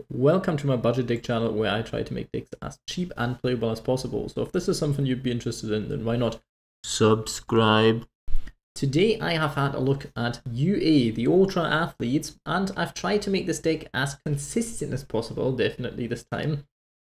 Welcome to my budget deck channel where I try to make decks as cheap and playable as possible. So if this is something you'd be interested in, then why not subscribe? Today I have had a look at UA, the Ultra Athletes, and I've tried to make this deck as consistent as possible, definitely this time,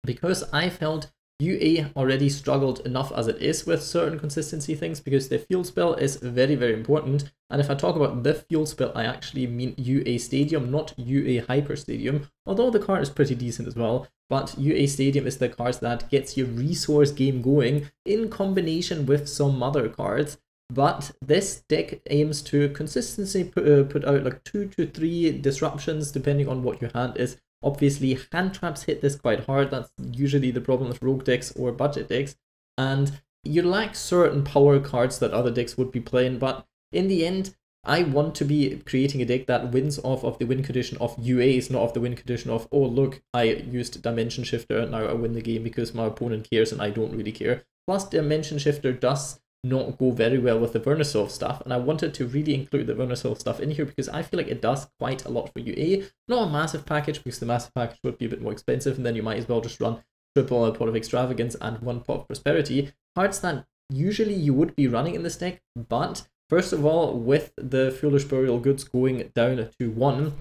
because I felt UA already struggled enough as it is with certain consistency things, because their field spell is very, very important. And if I talk about the field spell, I actually mean UA Stadium, not UA Hyper Stadium, although the card is pretty decent as well. But UA Stadium is the card that gets your resource game going in combination with some other cards. But this deck aims to consistently put out like 2 to 3 disruptions depending on what your hand is. Obviously, hand traps hit this quite hard. That's usually the problem with rogue decks or budget decks. And you lack certain power cards that other decks would be playing. But in the end, I want to be creating a deck that wins off of the win condition of UAs, not of the win condition of, oh look, I used Dimension Shifter and now I win the game because my opponent cares and I don't really care. Plus, Dimension Shifter does not go very well with the Vernusylph stuff, and I wanted to really include the Vernusylph stuff in here because I feel like it does quite a lot for UA. Not a massive package, because the massive package would be a bit more expensive, and then you might as well just run triple a Pot of Extravagance and 1 Pot of Prosperity, cards that usually you would be running in this deck. But first of all, with the Foolish Burial Goods going down to 1,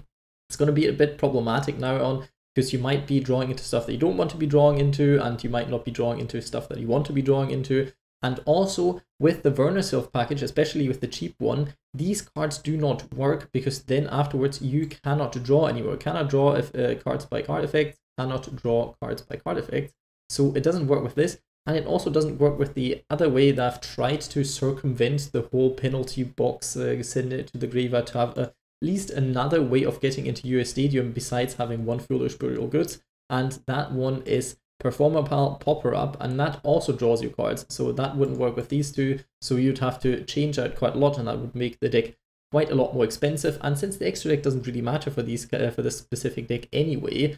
it's going to be a bit problematic now on, because you might be drawing into stuff that you don't want to be drawing into, and you might not be drawing into stuff that you want to be drawing into. And also, with the Vernusylph package, especially with the cheap one, these cards do not work, because then afterwards you cannot draw anymore. You cannot draw if, cards by card effects, cannot draw cards by card effects. So it doesn't work with this, and it also doesn't work with the other way that I've tried to circumvent the whole penalty box, send it to the graveyard to have at least another way of getting into UA Stadium besides having 1 Foolish Burial Goods, and that one is Performapal Popperup, and that also draws you cards, so that wouldn't work with these two, so you'd have to change out quite a lot, and that would make the deck quite a lot more expensive. And since the extra deck doesn't really matter for these for this specific deck anyway,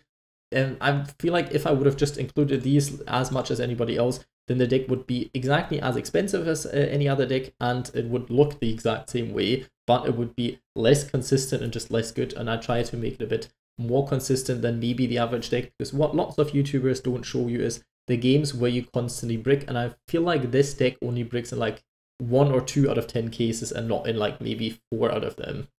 I feel like if I would have just included these as much as anybody else, then the deck would be exactly as expensive as any other deck, and it would look the exact same way, but it would be less consistent and just less good. And I try to make it a bit more consistent than maybe the average deck, because what lots of YouTubers don't show you is the games where you constantly brick, and I feel like this deck only bricks in like 1 or 2 out of 10 cases and not in like maybe 4 out of them.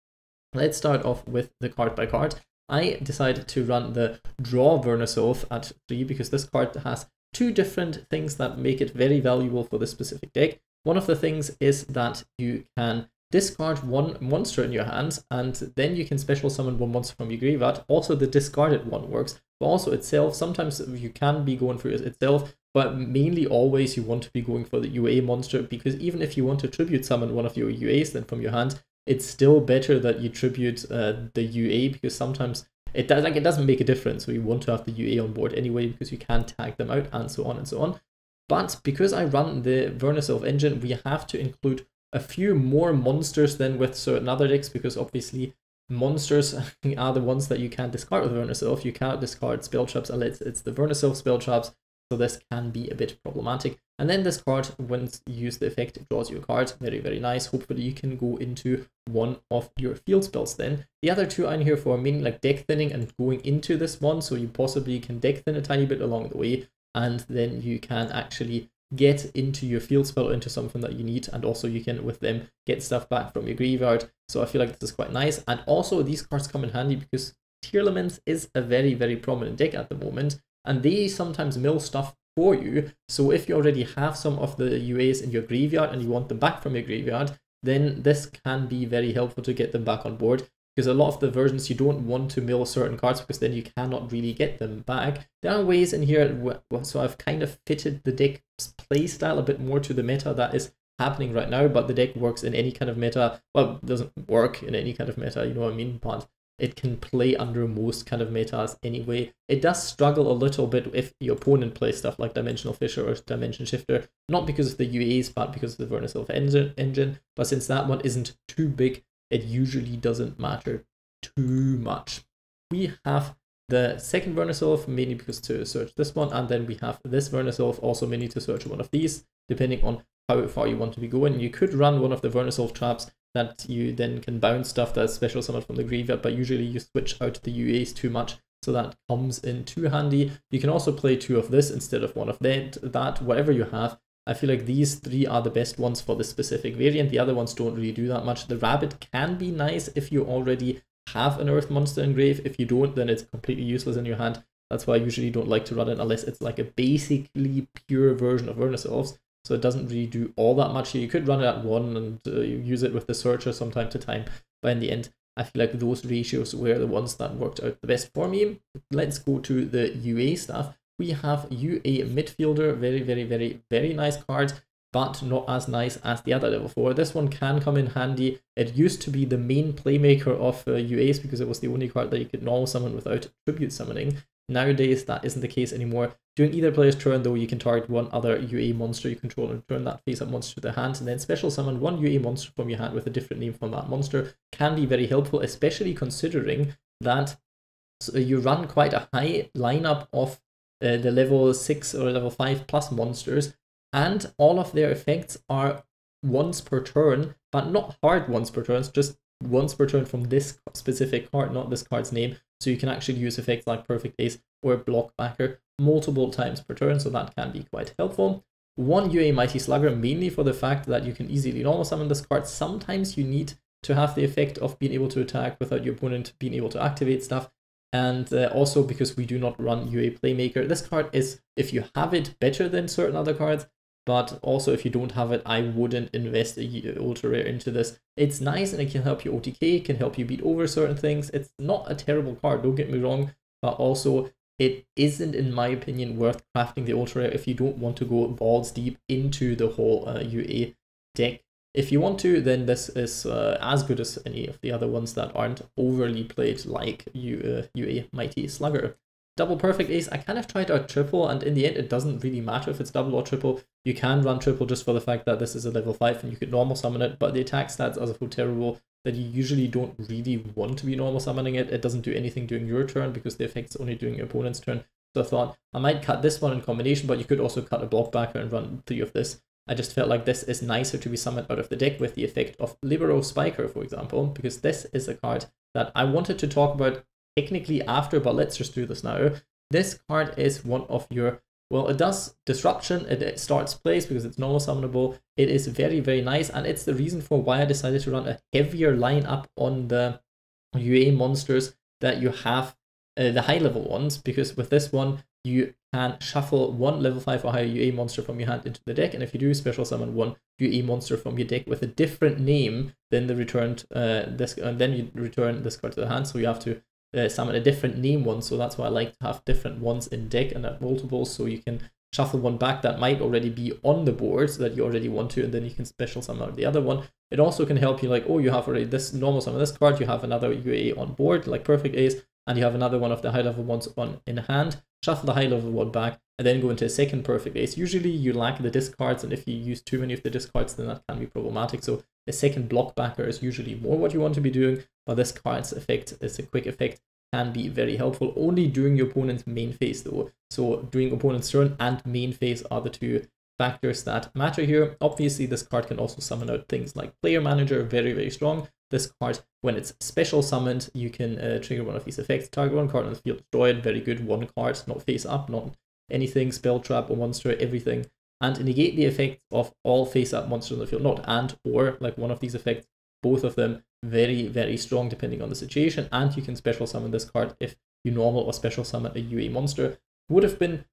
Let's start off with the card by card. I decided to run the Draw Vernusylph at 3 because this card has 2 different things that make it very valuable for this specific deck. One of the things is that you can discard 1 monster in your hands, and then you can special summon 1 monster from your graveyard. Also, the discarded one works, but also itself, sometimes you can be going for itself, but mainly always you want to be going for the UA monster, because even if you want to tribute summon one of your UAs then from your hand, it's still better that you tribute the UA, because sometimes it doesn't make a difference, so you want to have the UA on board anyway, because you can tag them out and so on and so on. But because I run the Vernusylph engine, we have to include a few more monsters than with certain other decks, because obviously monsters are the ones that you can't discard with Vernusylph. You cannot discard spell traps unless it's the Vernusylph spell traps, so this can be a bit problematic. And then this card, when you use the effect, it draws you a card. Very, very nice. Hopefully you can go into one of your field spells then. The other 2 are in here for mainly like deck thinning and going into this one, so you possibly can deck thin a tiny bit along the way, and then you can actually get into your field spell, into something that you need, and also you can with them get stuff back from your graveyard. So I feel like this is quite nice. And also these cards come in handy because Tearlaments is a very, very prominent deck at the moment, and they sometimes mill stuff for you. So if you already have some of the UAs in your graveyard and you want them back from your graveyard, then this can be very helpful to get them back on board. Because a lot of the versions you don't want to mill certain cards, because then you cannot really get them back. There are ways in here, so I've kind of fitted the deck's playstyle a bit more to the meta that is happening right now, but the deck works in any kind of meta. Well, it doesn't work in any kind of meta, you know what I mean, but it can play under most kind of metas anyway. It does struggle a little bit if your opponent plays stuff like Dimensional Fisher or Dimension Shifter, not because of the UAs, but because of the Vernusylph engine. But since that one isn't too big, it usually doesn't matter too much. We have the second Vernusylph, mainly because to search this one, and then we have this Vernusylph, also mainly to search one of these, depending on how far you want to be going. You could run one of the Vernusylph traps that you then can bounce stuff that's special summoned from the graveyard, but usually you switch out the UAs too much so that comes in too handy. You can also play 2 of this instead of 1 of that, whatever you have. I feel like these 3 are the best ones for this specific variant. The other ones don't really do that much. The rabbit can be nice if you already have an earth monster in grave. If you don't, then it's completely useless in your hand. That's why I usually don't like to run it unless it's like a basically pure version of Vernusylphs. So it doesn't really do all that much here. You could run it at 1 and use it with the searcher from time to time. But in the end, I feel like those ratios were the ones that worked out the best for me. Let's go to the UA stuff. We have UA Midfielder, very nice card, but not as nice as the other level 4. This one can come in handy. It used to be the main playmaker of UAs because it was the only card that you could normal summon without tribute summoning. Nowadays, that isn't the case anymore. During either player's turn, though, you can target one other UA monster you control and return that face-up monster to their hand, and then special summon one UA monster from your hand with a different name from that monster. Can be very helpful, especially considering that you run quite a high lineup of the level 6 or level 5 plus monsters, and all of their effects are once per turn, but not hard once per turn, just once per turn from this specific card, not this card's name. So you can actually use effects like Perfect Ace or Blockbacker multiple times per turn, so that can be quite helpful. One UA Mighty Slugger, mainly for the fact that you can easily normal summon this card. Sometimes you need to have the effect of being able to attack without your opponent being able to activate stuff. And also because we do not run UA Playmaker. This card is, if you have it, better than certain other cards. But also if you don't have it, I wouldn't invest a ultra rare into this. It's nice and it can help you OTK, it can help you beat over certain things. It's not a terrible card, don't get me wrong, but also it isn't, in my opinion, worth crafting the ultra rare if you don't want to go balls deep into the whole UA deck. If you want to, then this is as good as any of the other ones that aren't overly played, like UA Mighty Slugger. Double Perfect Ace, I kind of tried out triple, and in the end it doesn't really matter if it's double or triple. You can run triple just for the fact that this is a level 5 and you could normal summon it, but the attack stats are so terrible that you usually don't really want to be normal summoning it. It doesn't do anything during your turn because the effect's only during your opponent's turn. So I thought I might cut this one in combination, but you could also cut a Blockbacker and run 3 of this. I just felt like this is nicer to be summoned out of the deck with the effect of Libero Spiker, for example, because this is a card that I wanted to talk about technically after, but let's just do this now. This card is one of your, well, it does disruption, it starts plays because it's normal summonable. It is very nice, and it's the reason for why I decided to run a heavier lineup on the UA monsters that you have, the high level ones, because with this one you can shuffle one level 5 or higher UA monster from your hand into the deck, and if you do special summon one UA monster from your deck with a different name than the returned this, and then you return this card to the hand, so you have to summon a different name one. So that's why I like to have different ones in deck and at multiples, so you can shuffle one back that might already be on the board so that you already want to, and then you can special summon the other one. It also can help you, like, oh, you have already this normal summon this card, you have another UA on board like Perfect Ace, and you have another one of the high level ones on in hand. Shuffle the high level one back and then go into a second Perfect Ace. Usually you lack the discards, and if you use too many of the discards, then that can be problematic. So a second Blockbacker is usually more what you want to be doing, but this card's effect is a quick effect, can be very helpful only during your opponent's main phase though. So during opponent's turn and main phase are the two factors that matter here. Obviously this card can also summon out things like Player Manager, very strong. This card, when it's special summoned, you can trigger one of these effects, target one card on the field, destroy it, very good, one card, not face up, not anything, spell trap or monster, everything. And negate the effect of all face up monsters on the field, not and or, like one of these effects, both of them very strong depending on the situation. And you can special summon this card if you normal or special summon a UA monster. Would have been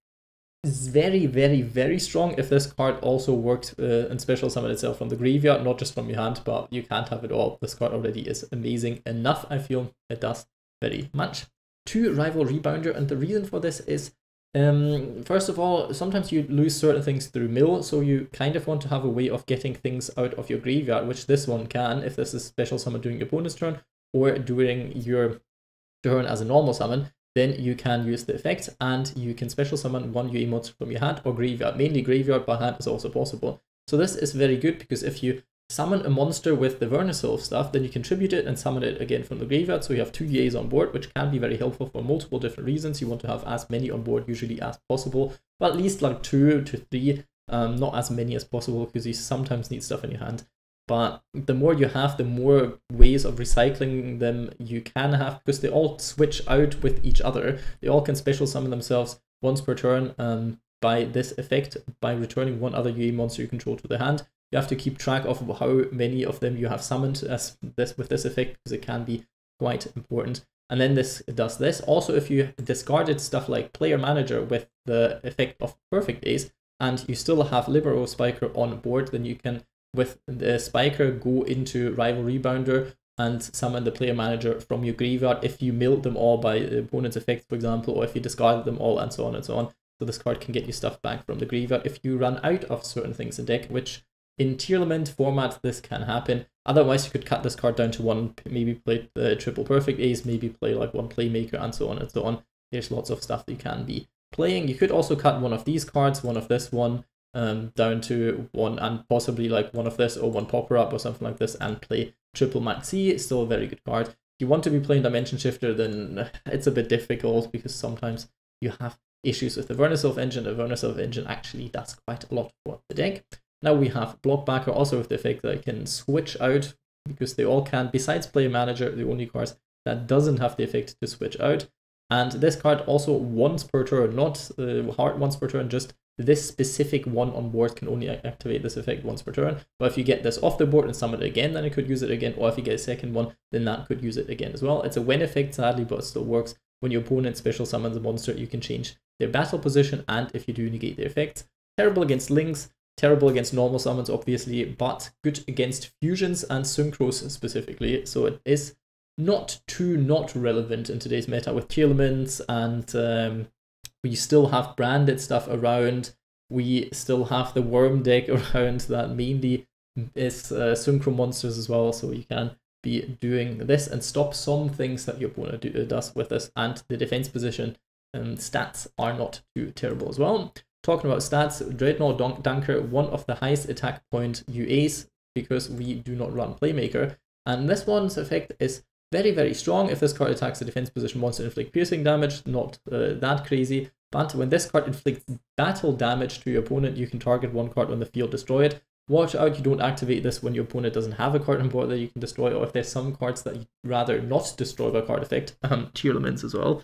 very strong if this card also worked and special summon itself from the graveyard, not just from your hand, but you can't have it all. This card already is amazing enough. I feel it does very much. 2 Rival Rebounder, and the reason for this is first of all, sometimes you lose certain things through mill, so you kind of want to have a way of getting things out of your graveyard, which this one can if this is special summon during your opponent's turn or during your turn as a normal summon. Then you can use the effect and you can special summon one UA monster from your hand or graveyard. Mainly graveyard, but hand is also possible. So this is very good because if you summon a monster with the Vernusylph stuff, then you contribute it and summon it again from the graveyard. So you have 2 UAs on board, which can be very helpful for multiple different reasons. You want to have as many on board usually as possible, but at least like 2 to 3, not as many as possible because you sometimes need stuff in your hand. but the more you have, the more ways of recycling them you can have, because they all switch out with each other. They all can special summon themselves once per turn by this effect, by returning one other UA monster you control to the hand. You have to keep track of how many of them you have summoned with this effect, because it can be quite important. And then this does this. Also, if you discarded stuff like Player Manager with the effect of Perfect Days, and you still have Libero Spiker on board, then you can, with the Spiker, go into Rival Rebounder and summon the Player Manager from your graveyard if you milled them all by the opponent's effects, for example, or if you discarded them all, and so on and so on. So this card can get you stuff back from the graveyard if you run out of certain things in deck, which in Tearlament format this can happen. Otherwise, you could cut this card down to one, maybe play the triple Perfect Ace, maybe play like one Playmaker, and so on and so on. There's lots of stuff that you can be playing. You could also cut one of these cards, one of this one, down to one, and possibly like one of this or one Popperup or something like this, and play triple Maxi. It's still a very good card. If you want to be playing Dimension Shifter, then it's a bit difficult, because sometimes you have issues with the Vernusylph engine. The Vernusylph engine actually does quite a lot for the deck. Now we have Blockbacker, also with the effect that I can switch out, because they all can. Besides Player Manager, the only cards that doesn't have the effect to switch out. And this card also once per turn, not hard once per turn, just this specific one on board can only activate this effect once per turn. But if you get this off the board and summon it again, then it could use it again. Or if you get a second one, then that could use it again as well. It's a when effect, sadly, but it still works. When your opponent special summons a monster, you can change their battle position, and if you do, negate their effects. Terrible against links, terrible against normal summons, obviously, but good against fusions and synchros specifically. So it is not relevant in today's meta with Tearlaments, and we still have branded stuff around. We still have the worm deck around that mainly is synchro monsters as well, so you can be doing this and stop some things that your opponent does with this, and the defense position stats are not too terrible as well. Talking about stats, Dreadnought Dunker, one of the highest attack point UAs, because we do not run Playmaker, and this one's effect is very strong. If this card attacks the defense position, wants to inflict piercing damage, not that crazy. But when this card inflicts battle damage to your opponent, you can target one card on the field, destroy it. Watch out you don't activate this when your opponent doesn't have a card on board that you can destroy, or if there's some cards that you'd rather not destroy by card effect, Tearlaments as well,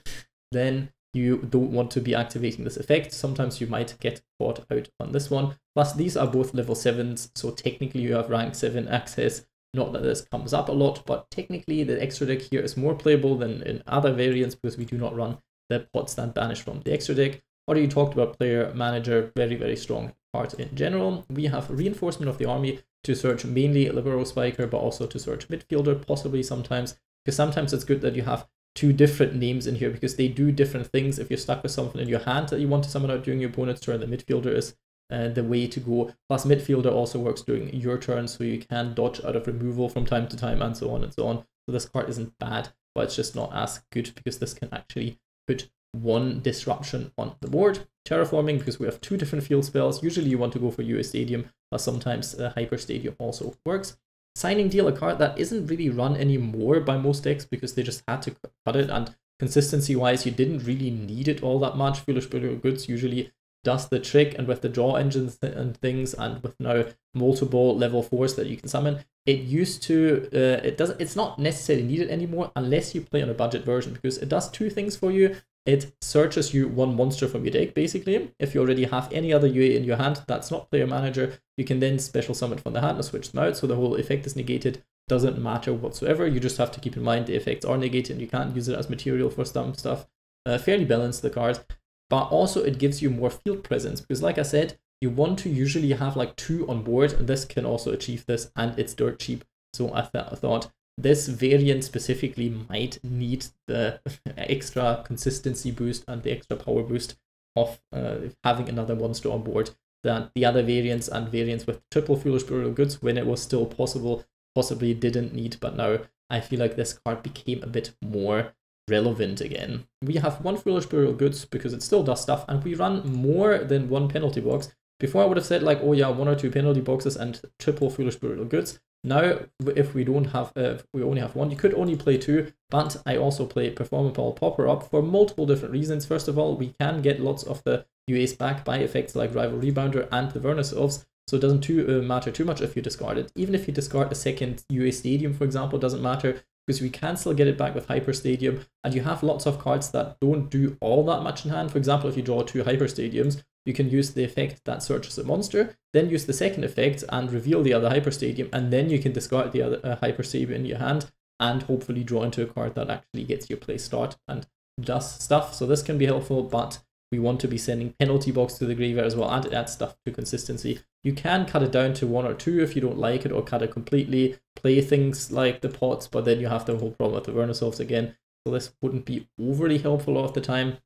then you don't want to be activating this effect. Sometimes you might get caught out on this one. Plus, these are both level 7s, so technically you have rank 7 access. Not that this comes up a lot, but technically the extra deck here is more playable than in other variants, because we do not run the pots that banish from the extra deck. Already talked about Player Manager, very strong card in general. We have Reinforcement of the Army to search mainly Libero Spiker, but also to search Midfielder, possibly sometimes, because sometimes it's good that you have two different names in here, because they do different things. If you're stuck with something in your hand that you want to summon out during your opponent's turn, the Midfielder is the way to go. Plus, Midfielder also works during your turn, so you can dodge out of removal from time to time, and so on and so on. So this card isn't bad, but it's just not as good, because this can actually put one disruption on the board. Terraforming, because we have two different field spells. Usually you want to go for UA Stadium, but sometimes Hyper Stadium also works. Signing Deal, a card that isn't really run anymore by most decks, because they just had to cut it, and consistency wise you didn't really need it all that much. Foolish Burial Goods usually does the trick, and with the draw engines and things, and with now multiple level 4s that you can summon, it used to it's not necessarily needed anymore unless you play on a budget version, because it does two things for you. It searches you one monster from your deck, basically. If you already have any other UA in your hand that's not Player Manager, you can then special summon from the hand and switch them out, so the whole effect is negated. Doesn't matter whatsoever. You just have to keep in mind the effects are negated and you can't use it as material for some stuff. Fairly balanced, the card. But also it gives you more field presence, because like I said, you want to usually have like 2 on board, and this can also achieve this, and it's dirt cheap. So I thought this variant specifically might need the extra consistency boost and the extra power boost of having another monster on board that the other variants and variants with triple Foolish Burial Goods, when it was still possible, possibly didn't need. But now I feel like this card became a bit more relevant again. We have one Foolish Burial Goods because it still does stuff, and we run more than one penalty box. Before I would have said like, oh yeah, 1 or 2 penalty boxes and triple Foolish Burial Goods. Now, if we don't have, we only have 1, you could only play 2, but I also play Performapal Popperup for multiple different reasons. First of all, we can get lots of the UAs back by effects like Rival Rebounder and the Vernusylphs, so it doesn't matter too much if you discard it. Even if you discard a second UA Stadium, for example, it doesn't matter, because we can still get it back with Hyper Stadium, and you have lots of cards that don't do all that much in hand. For example, if you draw 2 Hyper Stadiums, you can use the effect that searches a monster, then use the second effect and reveal the other Hyper Stadium, and then you can discard the other Hyper Stadium in your hand and hopefully draw into a card that actually gets your play start and does stuff. So this can be helpful, but we want to be sending penalty box to the graveyard as well, and it adds stuff to consistency. You can cut it down to 1 or 2 if you don't like it, or cut it completely, play things like the pots, but then you have the whole problem with the Vernusylphs again. So this wouldn't be overly helpful a lot of the time.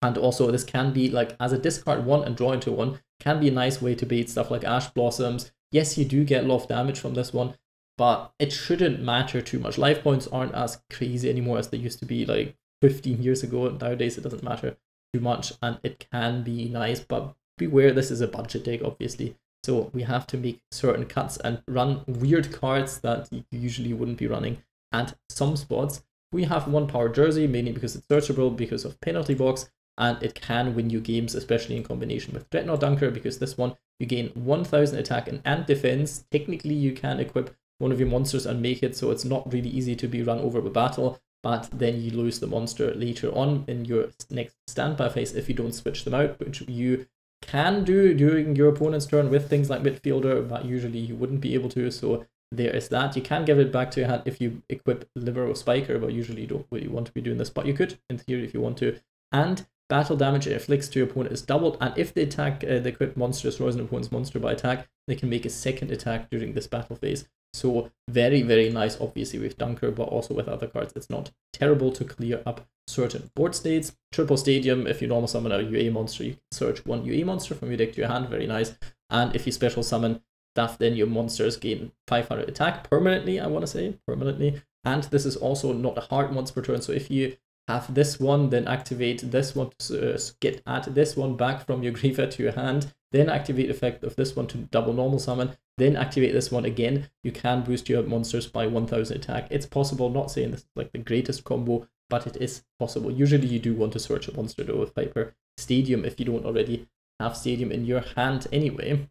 And also this can be like, as a discard 1 and draw into 1, can be a nice way to bait stuff like Ash Blossoms. Yes, you do get a lot of damage from this one, but it shouldn't matter too much. Life points aren't as crazy anymore as they used to be like 15 years ago. Nowadays it doesn't matter too much, and it can be nice, but beware, this is a budget deck obviously, so we have to make certain cuts and run weird cards that you usually wouldn't be running at some spots. We have 1 power jersey, mainly because it's searchable because of penalty box, and it can win you games, especially in combination with Dreadnought Dunker, because this one you gain 1000 attack and defense. Technically you can equip one of your monsters and make it so it's not really easy to be run over by battle, but then you lose the monster later on in your next standby phase if you don't switch them out, which you can do during your opponent's turn with things like Midfielder, but usually you wouldn't be able to, so there is that. You can give it back to your hand if you equip Libero Spiker, but usually you don't really want to be doing this, but you could, in theory, if you want to. And battle damage it inflicts to your opponent is doubled, and if they attack the equipped monster destroys an opponent's monster by attack, they can make a second attack during this battle phase. So very, very nice, obviously, with Dunker, but also with other cards. It's not terrible to clear up certain board states. Triple Stadium, if you normal summon a UA monster, you can search 1 UA monster from your deck to your hand, very nice. And if you special summon stuff, then your monsters gain 500 attack permanently, I want to say, permanently. And this is also not a hard once per turn, so if you have this one, then activate this one to add this one back from your graveyard to your hand, then activate effect of this one to double normal summon, then activate this one again, you can boost your monsters by 1000 attack. It's possible, not saying this is like the greatest combo, but it is possible. Usually you do want to search a monster though with Hyper Stadium if you don't already have Stadium in your hand anyway.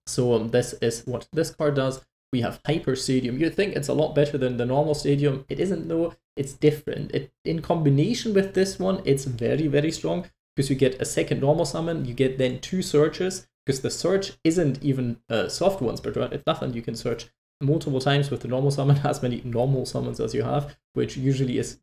So this is what this card does. We have Hyper Stadium. You'd think it's a lot better than the normal Stadium. It isn't though. It's different. In combination with this one, it's very, very strong, because you get a second normal summon. You get then 2 searches, because the search isn't even soft ones per turn. It's nothing. You can search multiple times with the normal summon, as many normal summons as you have, which usually is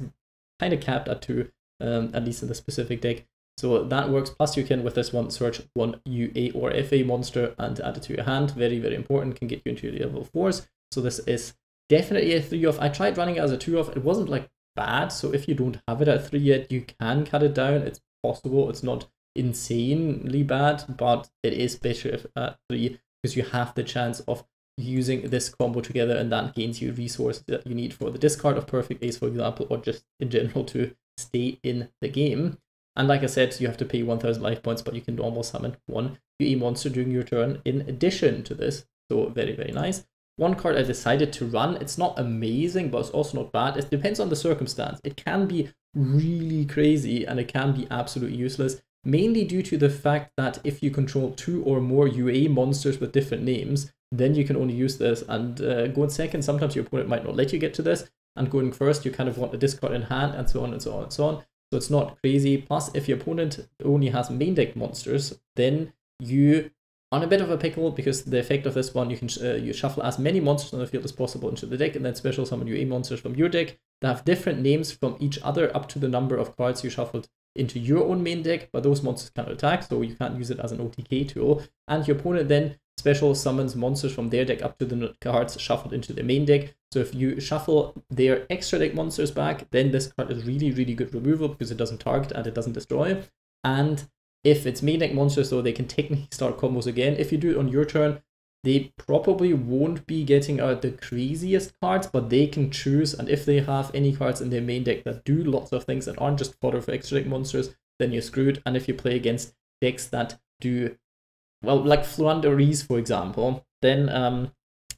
kind of capped at 2, at least in the specific deck. So that works. Plus you can, with this one, search 1 UA or FA monster and add it to your hand. Very, very important. Can get you into the level 4s. So this is definitely a 3-off. I tried running it as a 2-off. It wasn't like bad. So if you don't have it at 3 yet, you can cut it down. It's possible. It's not insanely bad, but it is better if at 3, because you have the chance of using this combo together, and that gains you resources that you need for the discard of Perfect Ace, for example, or just in general to stay in the game. And like I said, you have to pay 1000 life points, but you can almost summon 1 UA monster during your turn in addition to this. So very, very nice. One card I decided to run, it's not amazing, but it's also not bad. It depends on the circumstance. It can be really crazy and it can be absolutely useless, mainly due to the fact that if you control 2 or more UA monsters with different names, then you can only use this. And going second, sometimes your opponent might not let you get to this. And going first, you kind of want a discard in hand, and so on and so on and so on. So it's not crazy. Plus, if your opponent only has main deck monsters, then you are in a bit of a pickle, because the effect of this one, you can you shuffle as many monsters on the field as possible into the deck, and then special summon UA monsters from your deck that have different names from each other up to the number of cards you shuffled into your own main deck, but those monsters cannot attack, so you can't use it as an OTK tool. And your opponent then special summons monsters from their deck up to the cards shuffled into their main deck. So if you shuffle their extra deck monsters back, then this card is really, really good removal, because it doesn't target and it doesn't destroy. And if it's main deck monsters, though, they can technically start combos again. If you do it on your turn, they probably won't be getting out the craziest cards, but they can choose. And if they have any cards in their main deck that do lots of things and aren't just fodder for extra deck monsters, then you're screwed. And if you play against decks that do, well, like Flourishing, for example, then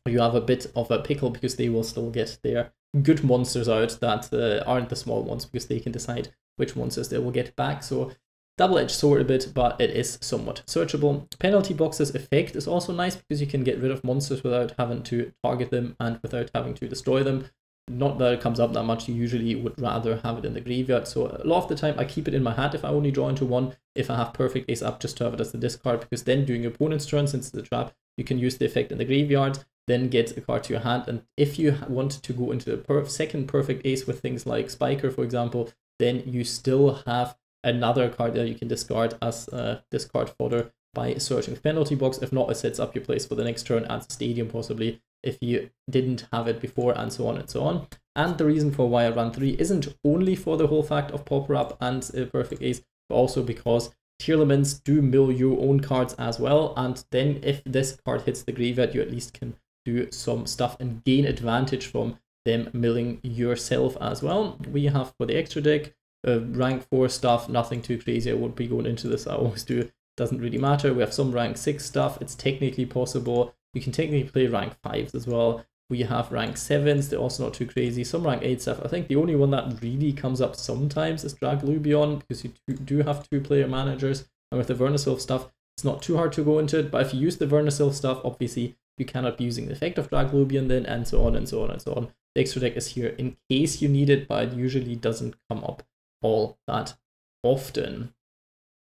you have a bit of a pickle, because they will still get their good monsters out that aren't the small ones, because they can decide which monsters they will get back. So double-edged sword a bit, but it is somewhat searchable. Penalty Box's effect is also nice because you can get rid of monsters without having to target them and without having to destroy them. Not that it comes up that much, you usually would rather have it in the graveyard. So a lot of the time I keep it in my hand if I only draw into one, if I have Perfect Ace up, just to have it as the discard, because then during your opponent's turn, since it's a trap, you can use the effect in the graveyard, then get a card to your hand. And if you want to go into the second Perfect Ace with things like Spiker, for example, then you still have another card that you can discard as discard fodder by searching the penalty box. If not, it sets up your place for the next turn, adds Stadium possibly if you didn't have it before, and so on and so on. And the reason for why I run 3 isn't only for the whole fact of Popperup and Perfect Ace, but also because Tearlaments do mill your own cards as well, and then if this card hits the graveyard, you at least can do some stuff and gain advantage from them milling yourself as well. We have for the extra deck rank 4 stuff, nothing too crazy. I won't be going into this, I always do, doesn't really matter. We have some rank 6 stuff, it's technically possible. You can technically play rank 5s as well. We have rank 7s, they're also not too crazy. Some rank 8 stuff. I think the only one that really comes up sometimes is Draglubion, because you do have 2-player managers. And with the Vernusylph stuff, it's not too hard to go into it. But if you use the Vernusylph stuff, obviously you cannot be using the effect of Draglubion then, and so on and so on and so on. The extra deck is here in case you need it, but it usually doesn't come up all that often.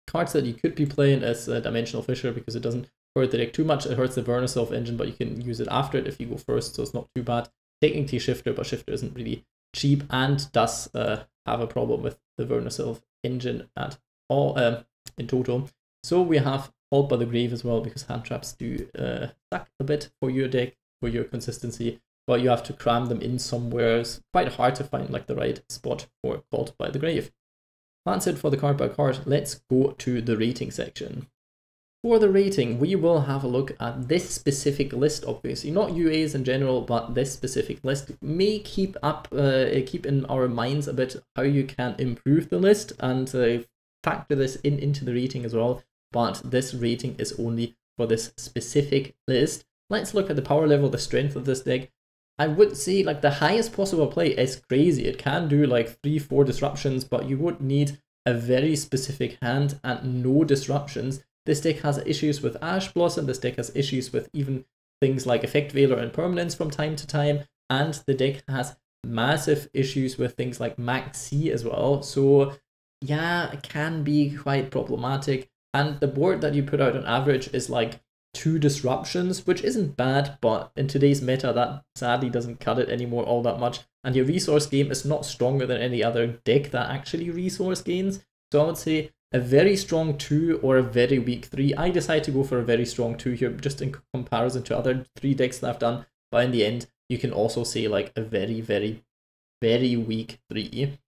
Cards that you could be playing is Dimensional Fissure, because it doesn't hurt the deck too much. It hurts the Vernusylph engine, but you can use it after it if you go first, so it's not too bad. Technically Shifter, but Shifter isn't really cheap and does have a problem with the Vernusylph engine at all in total. So we have Halt by the Grave as well, because hand traps do suck a bit for your deck, for your consistency, but you have to cram them in somewhere. It's quite hard to find like the right spot for Halt by the Grave. That's it for the card by card. Let's go to the rating section. For the rating, we will have a look at this specific list, obviously. Not UAs in general, but this specific list may keep in our minds a bit how you can improve the list and factor this into the rating as well. But this rating is only for this specific list. Let's look at the power level, the strength of this deck. I would say like the highest possible play is crazy. It can do like 3-4 disruptions, but you would need a very specific hand and no disruptions. This deck has issues with Ash Blossom, this deck has issues with even things like Effect Veiler and Permanence from time to time, and the deck has massive issues with things like Max C as well. So yeah, it can be quite problematic. And the board that you put out on average is like 2 disruptions, which isn't bad, but in today's meta that sadly doesn't cut it anymore all that much. And your resource game is not stronger than any other deck that actually resource gains. So I would say a very strong 2 or a very weak 3. I decided to go for a very strong 2 here, just in comparison to other 3 decks that I've done. But in the end, you can also say like a very, very, very weak 3.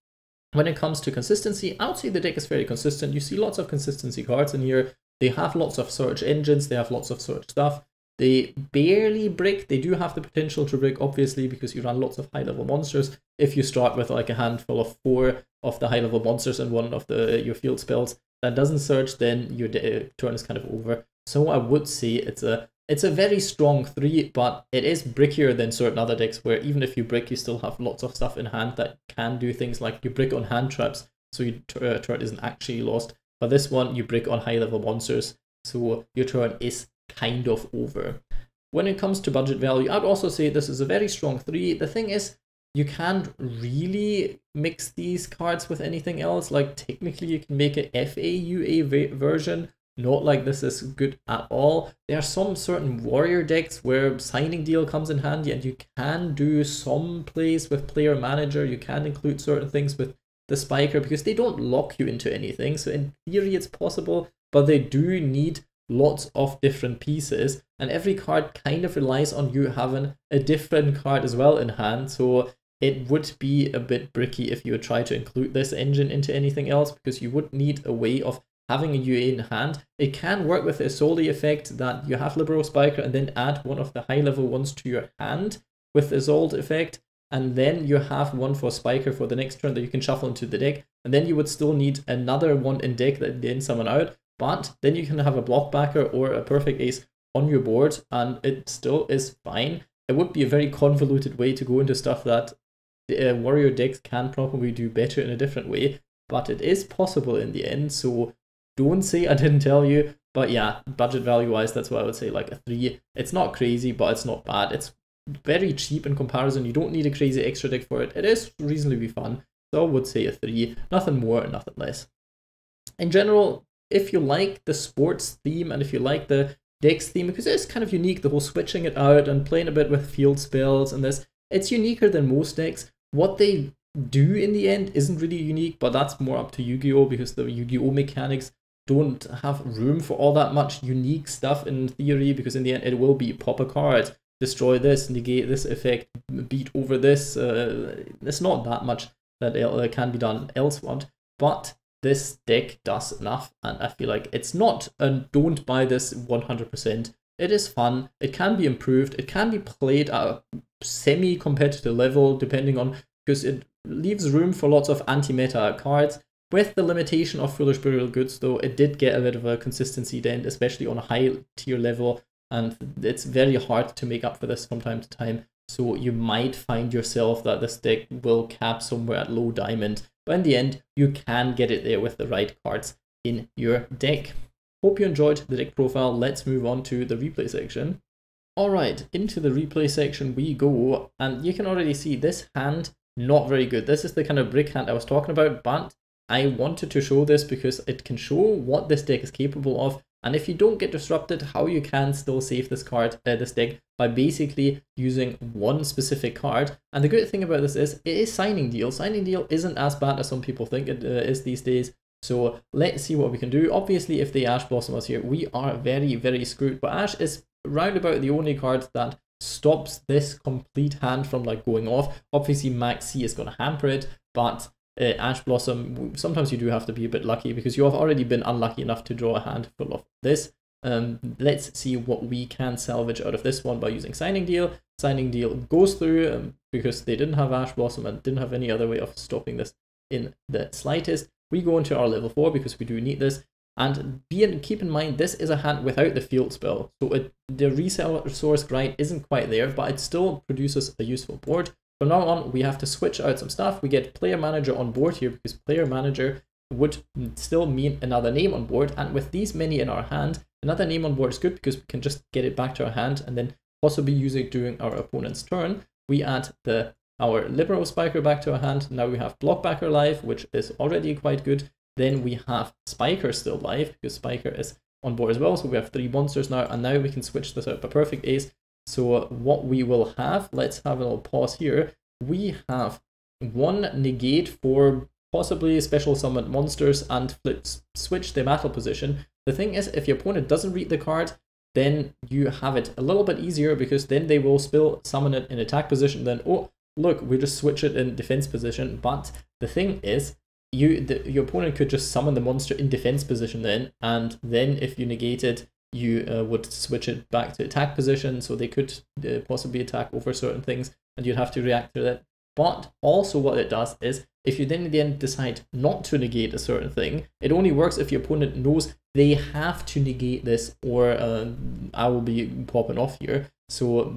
When it comes to consistency, I would say the deck is very consistent. You see lots of consistency cards in here. They have lots of search engines, they have lots of search stuff. They barely brick. They do have the potential to brick, obviously, because you run lots of high-level monsters. If you start with like a handful of 4 of the high-level monsters and one of your field spells that doesn't search, then your turn is kind of over. So I would say it's a very strong 3, but it is brickier than certain other decks where even if you brick, you still have lots of stuff in hand that can do things like you brick on hand traps, so your turn isn't actually lost. But this one, you brick on high-level monsters, so your turn is kind of over. When it comes to budget value, I'd also say this is a very strong 3. The thing is, you can't really mix these cards with anything else. Like technically you can make a FAUA version, not like this is good at all. There are some certain warrior decks where Signing Deal comes in handy and you can do some plays with player manager. You can include certain things with the Spiker because they don't lock you into anything. So in theory it's possible, but they do need lots of different pieces, and every card kind of relies on you having a different card as well in hand. So it would be a bit bricky if you would try to include this engine into anything else, because you would need a way of having a UA in hand. It can work with a Soli effect that you have Libero Spiker and then add one of the high level ones to your hand with the Zold effect, and then you have one for Spiker for the next turn that you can shuffle into the deck, and then you would still need another one in deck that then summon out. But then you can have a Blockbacker or a Perfect Ace on your board, and it still is fine. It would be a very convoluted way to go into stuff that the warrior decks can probably do better in a different way, but it is possible in the end. So Don't say I didn't tell you. But yeah, budget value wise, that's what I would say, like a 3. It's not crazy, but it's not bad. It's very cheap in comparison. You don't need a crazy extra deck for it. It is reasonably fun. So I would say a 3. Nothing more, nothing less. In general, if you like the sports theme and if you like the decks theme, because it's kind of unique, the whole switching it out and playing a bit with field spells and this, it's uniquer than most decks. What they do in the end isn't really unique, but that's more up to Yu-Gi-Oh! Because the Yu-Gi-Oh! Mechanics don't have room for all that much unique stuff in theory, because in the end it will be pop a card, destroy this, negate this effect, beat over this. It's not that much that can be done elsewhere, but this deck does enough, and I feel like it's not don't buy this 100%. It is fun, it can be improved, it can be played at a semi-competitive level depending on, because it leaves room for lots of anti-meta cards. With the limitation of Foolish Burial Goods though, it did get a bit of a consistency dent, especially on a high tier level, and it's very hard to make up for this from time to time. So you might find yourself that this deck will cap somewhere at low diamond, but in the end, you can get it there with the right cards in your deck. Hope you enjoyed the deck profile. Let's move on to the replay section. Alright, into the replay section we go, and you can already see this hand, not very good. This is the kind of brick hand I was talking about, but I wanted to show this because it can show what this deck is capable of, and if you don't get disrupted, how you can still save this card, this deck, by basically using one specific card. And the good thing about this is, it is Signing Deal. Signing Deal isn't as bad as some people think it is these days. So let's see what we can do. Obviously, if the Ash Blossom was here, we are very, very screwed. But Ash is roundabout the only card that stops this complete hand from like going off. Obviously, Max C is going to hamper it, but Ash Blossom, sometimes you do have to be a bit lucky because you have already been unlucky enough to draw a hand full of this. Let's see what we can salvage out of this one by using Signing Deal. Signing Deal goes through because they didn't have Ash Blossom and didn't have any other way of stopping this in the slightest. We go into our level 4 because we do need this. And keep in mind, this is a hand without the field spell. So the resource grind isn't quite there, but it still produces a useful board. From now on, we have to switch out some stuff. We get Player Manager on board here because Player Manager would still mean another name on board. And with these many in our hand, another name on board is good because we can just get it back to our hand and then possibly use it during our opponent's turn. We add our Libero Spiker back to our hand. Now we have Blockbacker live, which is already quite good. Then we have Spiker still live because Spiker is on board as well. So we have 3 monsters now, and now we can switch this out by Perfect Ace. So what we will have, let's have a little pause here. We have 1 negate for possibly special summoned monsters and switch the battle position. The thing is, if your opponent doesn't read the card, then you have it a little bit easier because then they will still summon it in attack position. Then, oh, look, we just switch it in defense position. But the thing is, your opponent could just summon the monster in defense position then, and then if you negate it, you would switch it back to attack position, so they could possibly attack over certain things, and you'd have to react to that. But also what it does is, if you then in the end decide not to negate a certain thing, it only works if your opponent knows they have to negate this, or I will be popping off here. So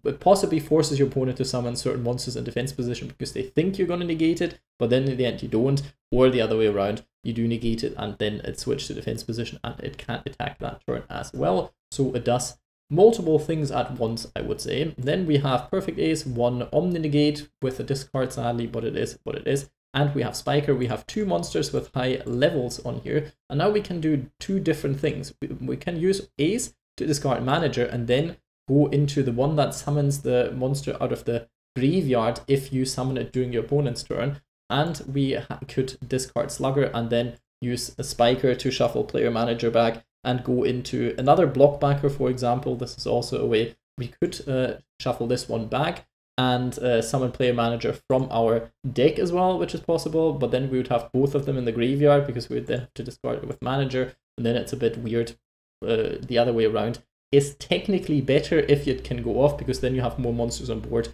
it possibly forces your opponent to summon certain monsters in defense position because they think you're going to negate it, but then in the end you don't, or the other way around, you do negate it and then it switches to defense position and it can't attack that turn as well. So it does multiple things at once, I would say. Then we have Perfect Ace, 1 Omni Negate with a discard sadly, but it is what it is. And we have Spiker. We have 2 monsters with high levels on here, and now we can do 2 different things. We can use Ace to discard Manager and then go into the one that summons the monster out of the graveyard if you summon it during your opponent's turn. And we could discard Slugger and then use a Spiker to shuffle Player Manager back and go into another Blockbacker, for example. This is also a way we could shuffle this one back and summon Player Manager from our deck as well, which is possible. But then we would have both of them in the graveyard because we would then have to discard it with Manager, and then it's a bit weird. The other way around is technically better if it can go off because then you have more monsters on board.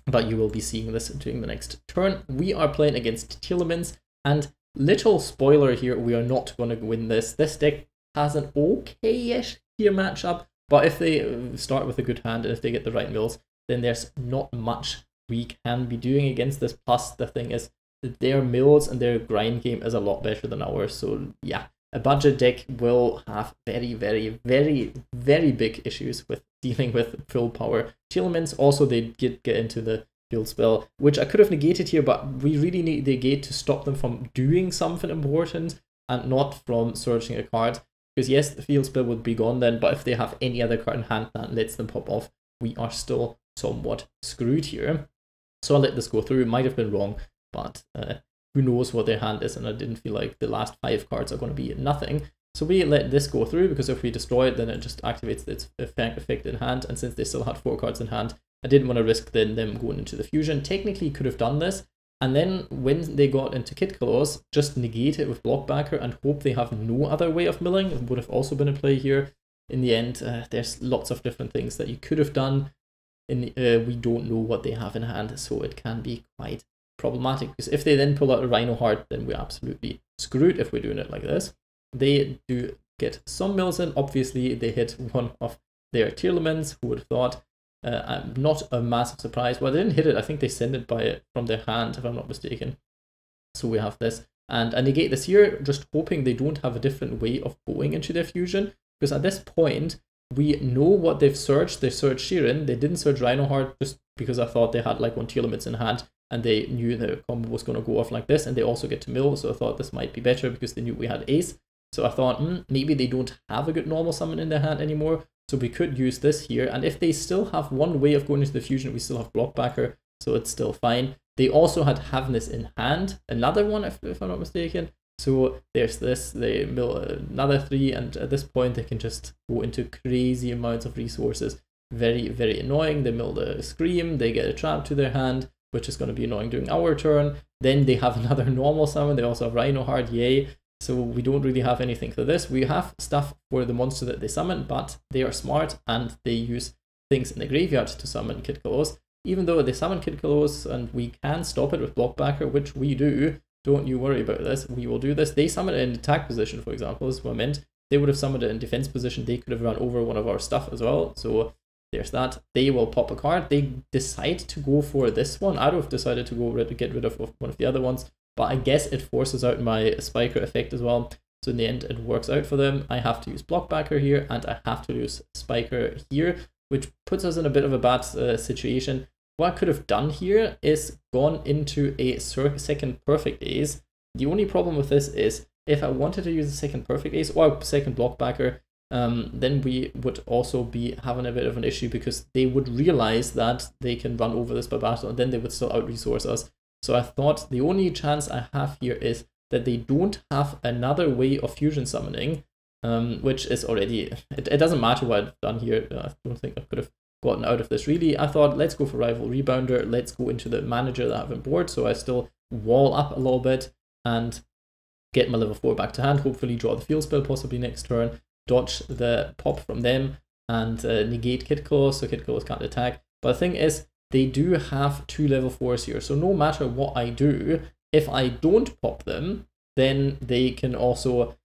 But you will be seeing this during the next turn. We are playing against Telemans, and little spoiler here, we are not going to win this. This deck has an okay-ish tier matchup, but if they start with a good hand and if they get the right mills, then there's not much we can be doing against this. Plus, the thing is, their mills and their grind game is a lot better than ours. So yeah, a budget deck will have very, very, very, very big issues with dealing with full power Telements. Also, they get into the field spell, which I could have negated here, but we really need the negate to stop them from doing something important and not from searching a card. Because yes, the field spell would be gone then, but if they have any other card in hand that lets them pop off, we are still somewhat screwed here. So I'll let this go through. It might have been wrong, but who knows what their hand is, and I didn't feel like the last 5 cards are going to be nothing. So we let this go through, because if we destroy it, then it just activates its effect in hand, and since they still had 4 cards in hand, I didn't want to risk then them going into the fusion. Technically could have done this, and then when they got into Kit Claws, just negate it with Blockbacker and hope they have no other way of milling. It would have also been a play here. In the end, there's lots of different things that you could have done. We don't know what they have in hand, so it can be quite problematic, because if they then pull out a Rhino Heart, then we're absolutely screwed if we're doing it like this. They do get some mills in. Obviously, they hit one of their Telements. Who would have thought? Not a massive surprise. Well, they didn't hit it. I think they sent it from their hand, if I'm not mistaken. So we have this. And I negate this here, just hoping they don't have a different way of going into their fusion. Because at this point, we know what they've searched. They searched Sheeran. They didn't search Rhino Heart just because I thought they had like 1 Telements in hand. And they knew the combo was going to go off like this. And they also get to mill. So I thought this might be better because they knew we had Ace. So I thought, maybe they don't have a good normal summon in their hand anymore. So we could use this here. And if they still have one way of going into the fusion, we still have Blockbacker. So it's still fine. They also had Havness in hand. Another one, if I'm not mistaken. So there's this. They mill another 3. And at this point, they can just go into crazy amounts of resources. Very, very annoying. They mill the Scream. They get a trap to their hand, which is going to be annoying during our turn. Then they have another normal summon. They also have Rhino Heart. Yay. So we don't really have anything for this. We have stuff for the monster that they summon, but they are smart and they use things in the graveyard to summon Kit Claws. Even though they summon Kit Claws and we can stop it with Blockbacker, which we do, don't you worry about this. We will do this. They summon it in attack position, for example, is what I meant. They would have summoned it in defense position. They could have run over one of our stuff as well. So there's that. They will pop a card. They decide to go for this one. I would have decided to get rid of one of the other ones. But I guess it forces out my Spiker effect as well. So in the end, it works out for them. I have to use Blockbacker here, and I have to use Spiker here, which puts us in a bit of a bad situation. What I could have done here is gone into a second Perfect Ace. The only problem with this is, if I wanted to use a second Perfect Ace or a second Blockbacker, then we would also be having a bit of an issue, because they would realize that they can run over this by battle, and then they would still out-resource us. So I thought the only chance I have here is that they don't have another way of fusion summoning, which is already, it doesn't matter what I've done here. I don't think I could have gotten out of this really. I thought, let's go for Rival Rebounder, let's go into the manager that I have on board, so I still wall up a little bit and get my level 4 back to hand, hopefully draw the field spell possibly next turn, dodge the pop from them, and negate Kit Claws, so Kit Claws can't attack. But the thing is, they do have 2 level 4s here, so no matter what I do, if I don't pop them, then they can also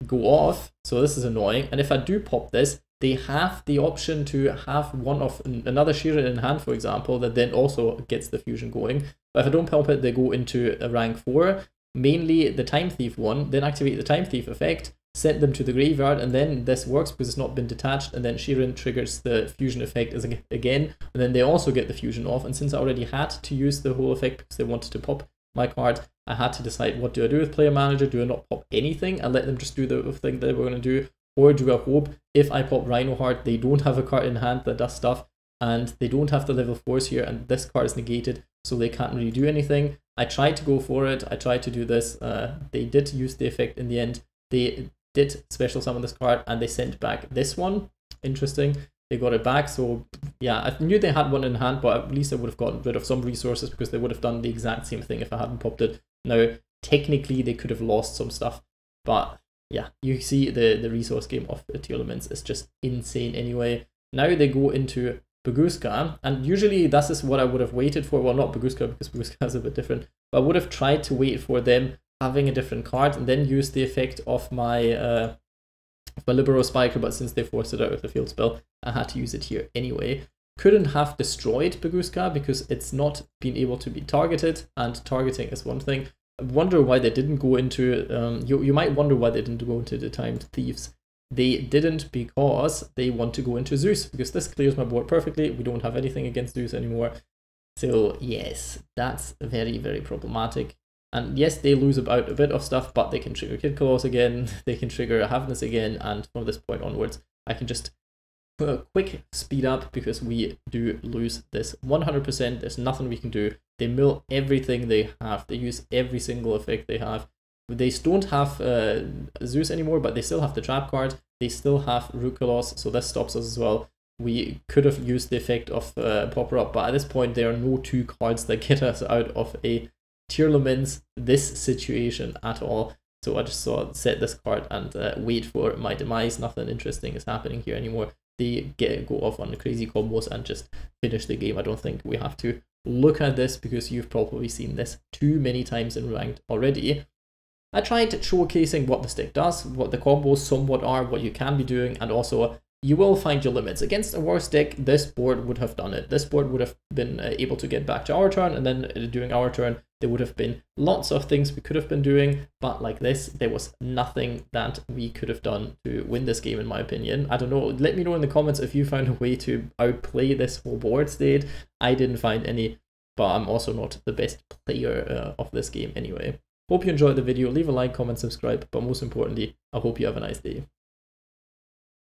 go off, so this is annoying. And if I do pop this, they have the option to have one of another Sheeran in hand, for example, that then also gets the fusion going. But if I don't pop it, they go into a rank 4, mainly the Time Thief one, then activate the Time Thief effect, send them to the graveyard, and then this works because it's not been detached, and then Sheeran triggers the fusion effect again, and then they also get the fusion off. And since I already had to use the whole effect because they wanted to pop my card, I had to decide, what do I do with Player Manager? Do I not pop anything and let them just do the thing that we're going to do? Or do I hope, if I pop Rhino Heart, they don't have a card in hand that does stuff, and they don't have the level 4s here, and this card is negated, so they can't really do anything. I tried to go for it, I tried to do this, they did use the effect in the end. They did special summon this card, and they sent back this one. Interesting. They got it back, so yeah, I knew they had one in hand, but at least I would have gotten rid of some resources, because they would have done the exact same thing if I hadn't popped it. Now, technically, they could have lost some stuff, but yeah, you see the resource game of the Telements is just insane anyway. Now they go into Baguska, and usually this is what I would have waited for. Well, not Baguska, because Baguska is a bit different, but I would have tried to wait for them having a different card and then use the effect of my Libero Spiker, but since they forced it out with the field spell, I had to use it here anyway. Couldn't have destroyed Baguska because it's not been able to be targeted, and targeting is one thing. wonder why they didn't go into, you might wonder why they didn't go into the Timed Thieves. They didn't because they want to go into Zeus, because this clears my board perfectly. We don't have anything against Zeus anymore. So yes, that's very, very problematic. And yes, they lose about a bit of stuff, but they can trigger Kid Claws again, they can trigger Havness again, and from this point onwards, I can just put a quick speed up because we do lose this 100%. There's nothing we can do. They mill everything they have. They use every single effect they have. They don't have Zeus anymore, but they still have the trap card. They still have Root Colossus, so this stops us as well. We could have used the effect of Popperup, but at this point there are no two cards that get us out of a Tier Laments this situation at all. So I just set this card and wait for my demise. Nothing interesting is happening here anymore. They go off on crazy combos and just finish the game. I don't think we have to look at this because you've probably seen this too many times in ranked already. I tried showcasing what this deck does, what the combos somewhat are, what you can be doing, and also you will find your limits. Against a worse deck, this board would have done it. This board would have been able to get back to our turn, and then during our turn, there would have been lots of things we could have been doing, but like this, there was nothing that we could have done to win this game, in my opinion. I don't know, let me know in the comments if you found a way to outplay this whole board state. I didn't find any, but I'm also not the best player of this game anyway. Hope you enjoyed the video. Leave a like, comment, subscribe, but most importantly, I hope you have a nice day.